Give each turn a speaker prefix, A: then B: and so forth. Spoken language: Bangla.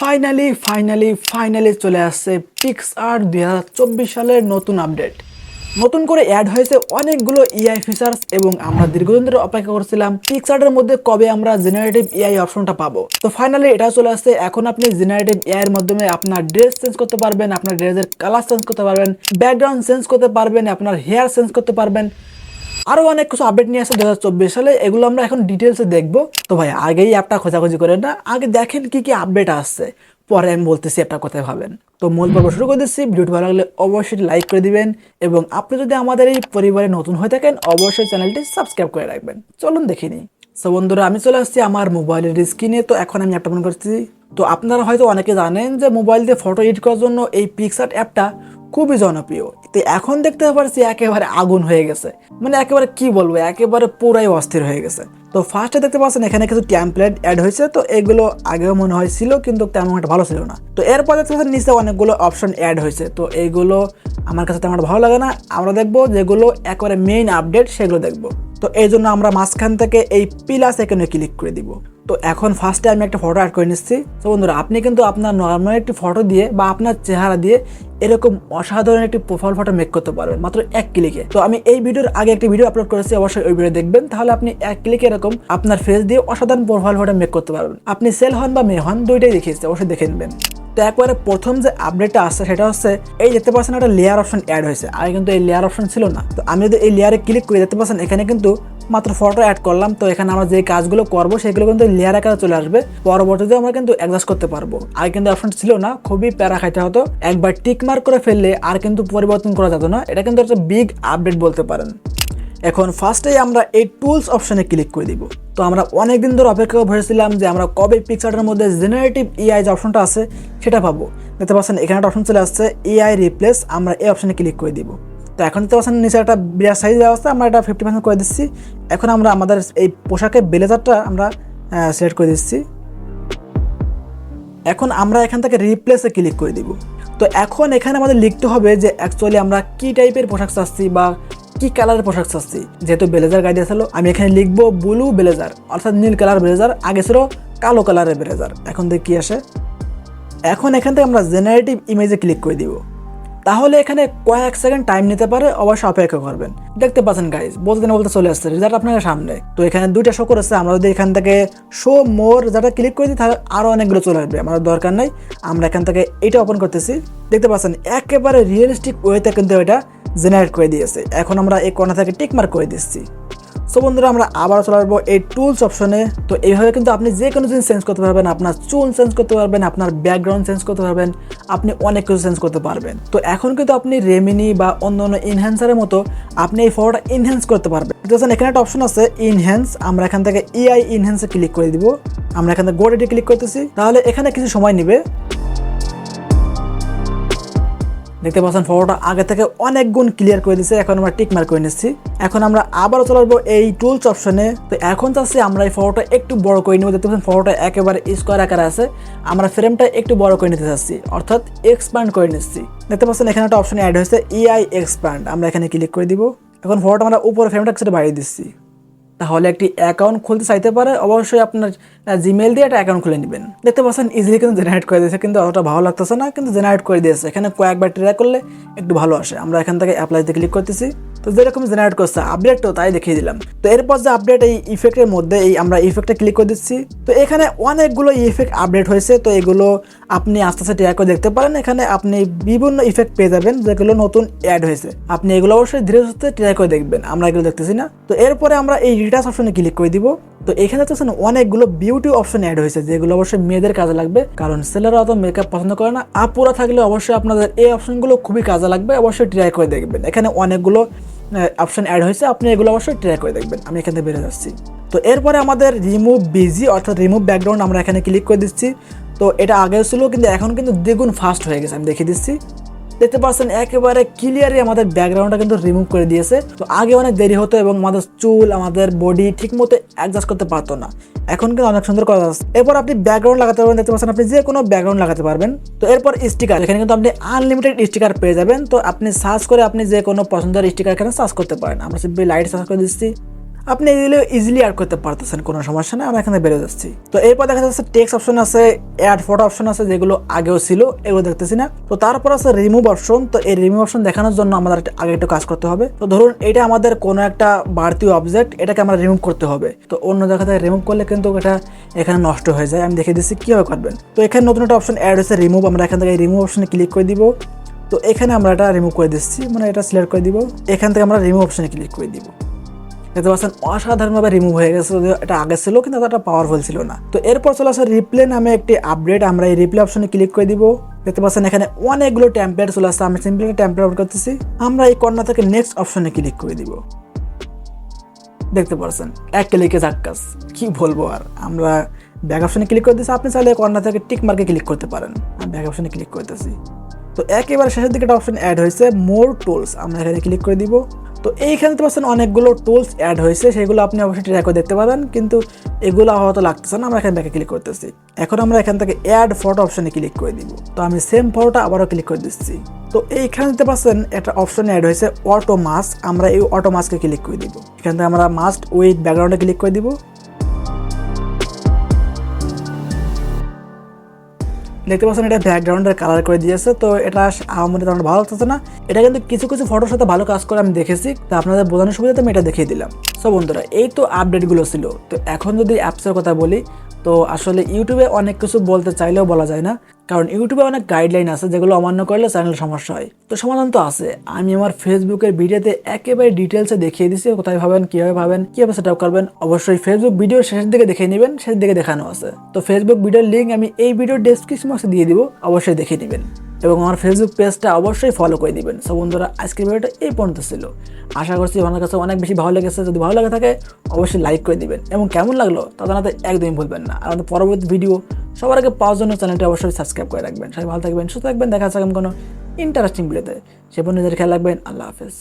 A: ফাইনালি চলে আসছে PicsArt 2024 সালের নতুন আপডেট। নতুন করে অ্যাড হয়েছে অনেকগুলো এআই ফিচার্স এবং আমরা দীর্ঘদিন ধরে অপেক্ষা করছিলাম PicsArt এর মধ্যে কবে আমরা জেনারেটিভ এআই অপশনটা পাবো। তো ফাইনালি এটা চলে আসছে। এখন আপনি জেনারেটিভ এআই এর মাধ্যমে আপনার ড্রেস চেঞ্জ করতে পারবেন, আপনার ড্রেসের কালার চেঞ্জ করতে পারবেন, ব্যাকগ্রাউন্ড চেঞ্জ করতে পারবেন, আপনার হেয়ার চেঞ্জ করতে পারবেন। আরো অনেক কিছু আপডেট নিয়ে আসছে 2024 সালে, এগুলো আমরা এখন ডিটেলসে দেখবো। তো ভাই আগেই অ্যাপটা খোঁজাখুঁজি করেন না, আগে দেখেন কি কি আপডেট আসছে, পরে আমি বলতেছি অ্যাপটা কোথায় ভাবেন। তো মূল পর্ব শুরু করে দিচ্ছি। ভিডিওটি ভালো লাগলে অবশ্যই লাইক করে দিবেন এবং আপনি যদি আমাদের এই পরিবারে নতুন হয়ে থাকেন অবশ্যই চ্যানেলটি সাবস্ক্রাইব করে রাখবেন। চলুন দেখে নিই। সো বন্ধুরা, আমি চলে আসছি আমার মোবাইলের স্ক্রিনে। তো এখন আমি অ্যাপটা অন করছি। তো আপনারা হয়তো অনেকে জানেন যে মোবাইল দিয়ে ফটো এডিট করার জন্য এই PicsArt অ্যাপটা খুবই জনপ্রিয়। তো এখন দেখতে পারছি একেবারে আগুন হয়ে গেছে, মানে একেবারে কি বলবো, একেবারে পুরাই অস্থির হয়ে গেছে। তো ফার্স্টে দেখতে পাচ্ছেন এখানে কিছু টেমপ্লেট অ্যাড হয়েছে। তো এগুলো আগেও মনে হয় ছিল, কিন্তু তেমন একটা ভালো ছিল না। তো এরপর দেখতে পাচ্ছেন নিচে অনেকগুলো অপশন অ্যাড হয়েছে। তো এইগুলো আমার কাছে তেমন ভালো লাগে না। আমরা দেখবো যেগুলো একেবারে মেইন আপডেট সেগুলো দেখবো। তো এই জন্য আমরা মাঝখান থেকে এই প্লাস আইকনে ক্লিক করে দিব। তো এখন ফার্স্টে আমি একটা ফটো অ্যাড করে নিচ্ছি। তো বন্ধুরা, আপনি কিন্তু আপনার নর্মাল একটি ফটো দিয়ে বা আপনার চেহারা দিয়ে এরকম অসাধারণ একটি প্রোফাইল ফটো মেক করতে পারবেন মাত্র এক ক্লিকে। তো আমি এই ভিডিওর আগে একটি ভিডিও আপলোড করেছি, অবশ্যই ওই ভিডিও দেখবেন। তাহলে আপনি এক ক্লিকে এরকম আপনার ফেস দিয়ে অসাধারণ প্রোফাইল ফটো মেক করতে পারবেন। আপনি সেল হন বা মেয়ে হন, দুইটাই দেখিয়েছে, অবশ্যই দেখে নেবেন। তো একবারে প্রথম যে আপডেটটা আসছে সেটা হচ্ছে এই দেখতে পাচ্ছেন একটা লেয়ার অপশন অ্যাড হয়েছে। আগে কিন্তু এই লেয়ার অপশন ছিল না। তো আমি যদি এই লেয়ারে ক্লিক করে দেখতে পাচ্ছেন এখানে কিন্তু মাত্র ফটো অ্যাড করলাম। তো এখানে আমরা যে কাজগুলো করবো সেগুলো কিন্তু লেয়ার আকারে চলে আসবে। পরবর্তীতে আমরা কিন্তু অ্যাডজাস্ট করতে পারবো। আগে কিন্তু অপশন ছিল না, খুবই প্যারা খাইতে হতো। একবার টিক মার্ক করে ফেললে আর কিন্তু পরিবর্তন করা যেত না। এটা কিন্তু একটা বিগ আপডেট বলতে পারেন। এখন ফার্স্টেই আমরা এই টুলস অপশনে ক্লিক করে দিব। তো আমরা অনেকদিন ধরে অপেক্ষা করেছিলাম যে আমরা কবে PicsArt এর মধ্যে জেনারেটিভ এআই যে অপশনটা আছে সেটা পাবো। দেখতে পাচ্ছেন এখানে একটা অপশন চলে আসছে এআই রিপ্লেস। আমরা এই অপশনে ক্লিক করে দিব। তো এখন দেখতে পাচ্ছেন নিচে একটা বিরাট সাইজ দেওয়া আছে, আমরা এটা 50% করে দিচ্ছি। এখন আমরা আমাদের এই পোশাকের ব্লেজারটা আমরা সিলেক্ট করে দিচ্ছি। এখন আমরা এখান থেকে রিপ্লেসে ক্লিক করে দিব। তো এখন এখানে আমাদের লিখতে হবে যে অ্যাকচুয়ালি আমরা কি টাইপের পোশাক চাচ্ছি বা কি কালারের পোশাক চাচ্ছি। যেহেতু ব্লেজার গাইড ছিল, আমি এখানে লিখবো ব্লু ব্লেজার, অর্থাৎ নীল কালার ব্লেজার। আগে ছিল কালো কালারের ব্লেজার। এখন দেখি কি আসে। এখন এখান থেকে আমরা জেনারেটিভ ইমেজে ক্লিক করে দিব। তাহলে এখানে কয়েক সেকেন্ড টাইম নিতে পারে, অবশ্যই অপেক্ষা করবেন। দেখতে পাচ্ছেন গাইজ, বলতে না বলতে চলে আসছে রেজাল্ট আপনার সামনে। তো এখানে দুইটা শো করেছে। আমরা যদি এখান থেকে শো মোর যেটা ক্লিক করে দিই তাহলে আরও অনেকগুলো চলে আসবে, আমাদের দরকার নাই। আমরা এখান থেকে এটা ওপেন করতেছি। দেখতে পাচ্ছেন একেবারে রিয়েলিস্টিক ওয়েতে কিন্তু এটা জেনারেট করে দিয়েছে। এখন আমরা এই কর্নার থেকে টিক মার্ক করে দিচ্ছি। সো বন্ধুরা, আমরা আবার চলে আসবো এই টুলস অপশনে। তো এইভাবে কিন্তু আপনি যে কোনো জিনিস চেঞ্জ করতে পারবেন। আপনার চুল চেঞ্জ করতে পারবেন, আপনার ব্যাকগ্রাউন্ড চেঞ্জ করতে পারবেন, আপনি অনেক কিছু চেঞ্জ করতে পারবেন। তো এখন কিন্তু আপনি রেমিনি বা অন্য অন্য ইনহ্যান্সারের মতো আপনি এই ফটোটা ইনহ্যান্স করতে পারবেন। দেখছেন এখানে একটা অপশন আছে ইনহ্যান্স। আমরা এখান থেকে এআই ইনহ্যান্সে ক্লিক করে দিব। আমরা এখান থেকে গোডেটে ক্লিক করতেছি। তাহলে এখানে কিছু সময় নেবে। দেখতে পাচ্ছেন ফটোটা আগে থেকে অনেক গুণ ক্লিয়ার করে দিচ্ছে। এখন আমরা টিক মার্ক করে নিচ্ছি। এখন আমরা আবারও চলে আসবো এই টুলস অপশনে। তো এখন চাচ্ছি আমরা এই ফটোটা একটু বড় করে নিব। দেখতে পাচ্ছেন ফটোটা একেবারে স্কোয়ার আকারে আছে। আমরা ফ্রেমটা একটু বড় করে নিতে চাচ্ছি, অর্থাৎ এক্সপ্যান্ড করে নিচ্ছি। দেখতে পাচ্ছেন এখানে একটা অপশন অ্যাড হয়েছে এআই এক্সপ্যান্ড। আমরা এখানে ক্লিক করে দিব। এখন ফটোটা আমরা উপরে ফ্রেমটা কিছুটা বাড়িয়ে দিচ্ছি। তাহলে একটি অ্যাকাউন্ট খুলতে চাইতে পারে, অবশ্যই আপনার জিমেল দিয়ে একটা অ্যাকাউন্ট খুলে নেবেন। দেখতে পাচ্ছেন ইজিলি কিন্তু জেনারেট করে দিয়েছে, কিন্তু অতটা ভালো লাগতেছে না, কিন্তু জেনারেট করে দিয়েছে। এখানে কয়েকবার ট্রাই করলে একটু ভালো আসে। আমরা এখান থেকে অ্যাপ্লাইতে ক্লিক করতেছি। তো যেরকম জেনারেট করছে আপডেট, তো তাই দেখিয়ে দিলাম। তো এরপর যে আপডেট এই ইফেক্টের মধ্যে এই আমরা ইফেক্টে ক্লিক করে দিচ্ছি। তো এখানে অনেকগুলো ইফেক্ট আপডেট হয়েছে। তো এগুলো আপনি আস্তে আস্তে ট্রাই করে দেখতে পারেন। এখানে আপনি বিভিন্ন ইফেক্ট পেয়ে যাবেন যেগুলো নতুন অ্যাড হয়েছে। আপনি এগুলো অবশ্যই ধীরে সুস্থে ট্রাই করে দেখবেন, আমরা এগুলো দেখতেছি না। তো এরপরে আমরা এই রিটাচ অপশনে ক্লিক করে দিব। তো এখানে তো অনেকগুলো বিউটি অপশন অ্যাড হয়েছে যেগুলো অবশ্যই মেয়েদের কাজে লাগবে, কারণ ছেলেরা অত মেকআপ পছন্দ করে না। আপুরা থাকলে অবশ্যই আপনাদের এই অপশনগুলো খুবই কাজে লাগবে, অবশ্যই ট্রাই করে দেখবেন। এখানে অনেকগুলো অপশন অ্যাড হয়েছে, আপনি এগুলো অবশ্যই ট্রাই করে দেখবেন। আমি এখান থেকে বেরিয়ে যাচ্ছি। তো এরপরে আমাদের রিমুভ বিজি অর্থাৎ রিমুভ ব্যাকগ্রাউন্ড, আমরা এখানে ক্লিক করে দিচ্ছি। তো এটা আগেও ছিল, কিন্তু এখন কিন্তু দ্বিগুণ ফাস্ট হয়ে গেছে। আমি দেখিয়ে দিচ্ছি। দেখতে পাচ্ছেন একেবারে ক্লিয়ারলি আমাদের ব্যাকগ্রাউন্ডটা কিন্তু রিমুভ করে দিয়েছে। তো আগে অনেক দেরি হতো এবং আমাদের চুল আমাদের বডি ঠিক মতো অ্যাডজাস্ট করতে পারতো না, এখন কিন্তু অনেক সুন্দর করা যাচ্ছে। এরপর আপনি ব্যাকগ্রাউন্ড লাগাতে পারবেন। দেখতে পাচ্ছেন আপনি যে কোনো ব্যাকগ্রাউন্ড লাগাতে পারবেন। তো এরপর স্টিকার, এখানে কিন্তু আপনি আনলিমিটেড স্টিকার পেয়ে যাবেন। তো আপনি সার্চ করে আপনি যে কোনো পছন্দের স্টিকার এখানে সার্চ করতে পারেন। আমরা সিম্পলি লাইট সার্চ করে দিচ্ছি। আপনি ইজিলি অ্যাড করতে পারতেছেন, কোনো সমস্যা নেই। আমরা এখানে বেরো যাচ্ছি। তো এরপর দেখা যাচ্ছে টেক্সট অপশন আছে, অ্যাড ফটো অপশন আছে, যেগুলো আগেও ছিল, এগুলো দেখতেছি না। তো তারপর আছে রিমুভ অপশন। তো এই রিমুভ অপশন দেখানোর জন্য আমাদের আগে একটু কাজ করতে হবে। তো ধরুন এটা আমাদের কোনো একটা বাড়তি অবজেক্ট, এটাকে আমরা রিমুভ করতে হবে। তো অন্য জায়গা থেকে রিমুভ করলে কিন্তু এটা এখানে নষ্ট হয়ে যায়। আমি দেখিয়ে দিচ্ছি কীভাবে করবেন। তো এখানে নতুন একটা অপশন অ্যাড হয়েছে রিমুভ। আমরা এখান থেকে রিমুভ অপশনে ক্লিক করে দিব। তো এখানে আমরা এটা রিমুভ করে দিচ্ছি, মানে এটা সিলেক্ট করে দিব। এখান থেকে আমরা রিমুভ অপশনে ক্লিক করে দিব। দেখতে পাচ্ছেন অসাধারণভাবে রিমুভ হয়ে গেছে, যদিও এটা আগে ছিল কিন্তু এটা পাওয়ারফুল ছিল না। তো এরপর চলে আসে রিপ্লে নামে একটি আপডেট। আমরা এই রিপ্লে অপশনে ক্লিক করে দিব। দেখতে পাচ্ছেন এখানে অনেকগুলো টেমপ্লেট চলে আসছে। আমি সিম্পলি টেমপ্লেট আউট করতেছি। আমরা এই কর্নার থেকে নেক্সট অপশনে ক্লিক করে দিব। দেখতে পাচ্ছেন এক ক্লিকে চাক্কাস, কি বলবো আর। আমরা ব্যাক অপশনে ক্লিক করে দিচ্ছি। আপনি চাইলে কর্নার থেকে টিক মার্কে ক্লিক করতে পারেন। আমি ব্যাক অপশনে ক্লিক করতেছি। তো একেবারে শেষের দিকে একটা অপশন অ্যাড হয়েছে মোর টুলস। আমরা এখানে ক্লিক করে দিব। তো এইখানে তো পাচ্ছেন অনেকগুলো টুলস অ্যাড হয়েছে, সেগুলো আপনি অবশ্যই ট্রাই করে দেখতে পারেন, কিন্তু এগুলো হয়তো লাগতেছে না। আমরা এখানে ব্যাকে ক্লিক করতেছি। এখন আমরা এখান থেকে অ্যাড ফটো অপশনে ক্লিক করে দিব। তো আমি সেম ফটোটা আবারও ক্লিক করে দিচ্ছি। তো এইখানে দিতে পাচ্ছেন একটা অপশন অ্যাড হয়েছে অটো মাস্ক। আমরা এই অটো মাস্কে ক্লিক করে দিব। এখান থেকে আমরা মাস্ক উইথ ব্যাকগ্রাউন্ডে ক্লিক করে দিব। দেখতে পাচ্ছেন এটা ব্যাকগ্রাউন্ডের কালার করে দিয়েছে। তো এটা আমাদের তেমন ভালো লাগতেছে না। এটা কিন্তু কিছু কিছু ফটোর সাথে ভালো কাজ করে আমি দেখেছি। তো আপনাদের বোঝানোর সুবিধাতে আমি এটা দেখিয়ে দিলাম। সো বন্ধুরা, এই তো আপডেটগুলো ছিল। তো এখন যদি অ্যাপসের কথা বলি, তো আসলে ইউটিউবে অনেক কিছু বলতে চাইলেও বলা যায় না, কারণ ইউটিউবে অনেক গাইডলাইন আছে যেগুলো অমান্য করলে চ্যানেল সমস্যা হয়। তো সমাধান তো আছে। আমি আমার ফেসবুকের ভিডিওতে একেবারে ডিটেলসে দেখিয়ে দিচ্ছি কোথায় ভাবেন, কীভাবে সেট আপ করবেন। অবশ্যই ফেসবুক ভিডিওর শেষের দিকে দেখে নেবেন, শেষের দিকে দেখানো আছে। তো ফেসবুক ভিডিওর লিঙ্ক আমি এই ভিডিওর ডেসক্রিপশন বক্সে দিয়ে দিব, অবশ্যই দেখে নেবেন এবং আমার ফেসবুক পেজটা অবশ্যই ফলো করে দিবেন। সো বন্ধুরা, আজকের ভিডিওটা এই পর্যন্ত ছিল। আশা করছি আপনার কাছে অনেক বেশি ভালো লেগেছে। যদি ভালো লাগে থাকে অবশ্যই লাইক করে দিবেন এবং কেমন লাগলো তা জানাতে একদমই ভুলবেন না। আর আমাদের পরবর্তী ভিডিও সবার আগে পাওয়ার জন্য চ্যানেলটি অবশ্যই সাবস্ক্রাইব করে রাখবেন। সবাই ভালো থাকবেন, সুস্থ থাকবেন। দেখা যাচ্ছে কোনো ইন্টারেস্টিং ভিডিওতে। সে পর্যন্ত নিজের খেয়াল রাখবেন। আল্লাহ হাফেজ।